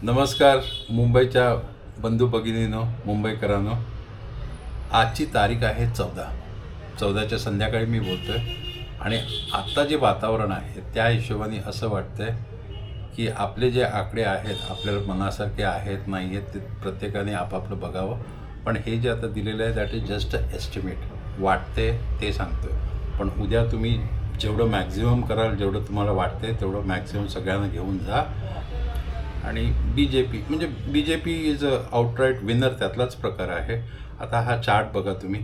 नमस्कार मुंबईच्या बंधू भगिनीनो, मुंबईकरांनो. आजची तारीख आहे 14च्या संध्याकाळी मी बोलतो आहे. आणि आत्ता जे वातावरण आहे त्या हिशोबाने असं वाटतं आहे की आपले जे आकडे आहेत आपल्याला मनासारखे आहेत नाही आहेत ते प्रत्येकाने आपापलं बघावं. पण हे जे आता दिलेलं आहे दॅट इज जस्ट एस्टिमेट. वाटते ते सांगतो आहे. पण उद्या तुम्ही जेवढं मॅक्झिमम कराल, जेवढं तुम्हाला वाटते तेवढं मॅक्झिमम सगळ्यांना घेऊन जा. आणि B J P is a outright winner, त्यातलाच प्रकार आहे. आता हा चार्ट बघा तुम्ही.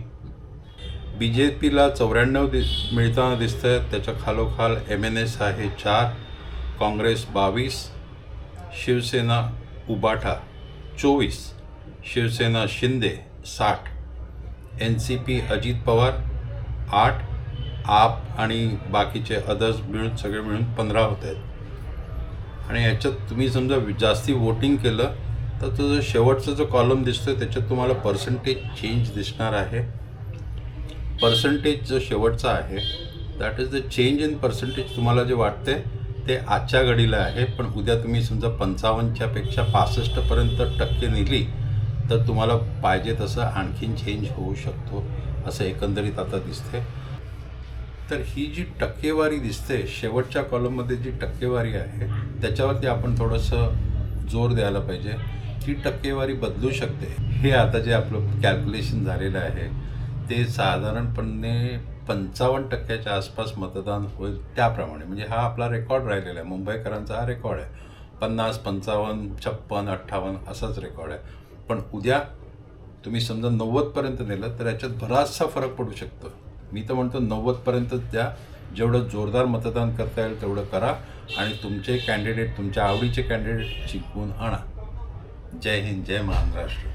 बी जे पीला 94 मिळताना दिसतं आहे. त्याच्या खालोखाल MNS आहे 4, काँग्रेस 22, शिवसेना उबाठा 24, शिवसेना शिंदे 60, NCP अजित पवार 8, आप आणि बाकीचे अदर्स मिळून सगळे मिळून 15 होत आहेत. आणि याच्यात तुम्ही समजा जास्ती वोटिंग केलं तर तो जो शेवटचा जो कॉलम दिसतो आहे त्याच्यात तुम्हाला पर्सेंटेज चेंज दिसणार आहे. पर्सेंटेज जो शेवटचा आहे that is the change in percentage. तुम्हाला जे वाटते ते आजच्या घडीला आहे. पण उद्या तुम्ही समजा 55च्या पेक्षा 65% टक्के नेली तर तुम्हाला पाहिजे तसं आणखीन चेंज होऊ शकतो असं एकंदरीत आता दिसते. तर ही जी टक्केवारी दिसते शेवटच्या कॉलममध्ये, जी टक्केवारी आहे त्याच्यावरती आपण थोडंसं जोर द्यायला पाहिजे. ती टक्केवारी बदलू शकते. हे आता जे आपलं कॅल्क्युलेशन झालेलं आहे ते साधारणपणे 55% आसपास मतदान होईल त्याप्रमाणे. म्हणजे हा आपला रेकॉर्ड राहिलेला आहे, मुंबईकरांचा हा रेकॉर्ड आहे. 50, 55, 56, 58 असाच रेकॉर्ड आहे. पण उद्या तुम्ही समजा 90पर्यंत नेलं तर याच्यात बराचसा फरक पडू शकतो. मी तर म्हणतो 90पर्यंतच द्या. जेवढं जोरदार मतदान करता येईल तेवढं करा आणि तुमचे कॅन्डिडेट, तुमच्या आवडीचे कॅन्डिडेट जिंकवून आणा. जय हिंद, जय महाराष्ट्र.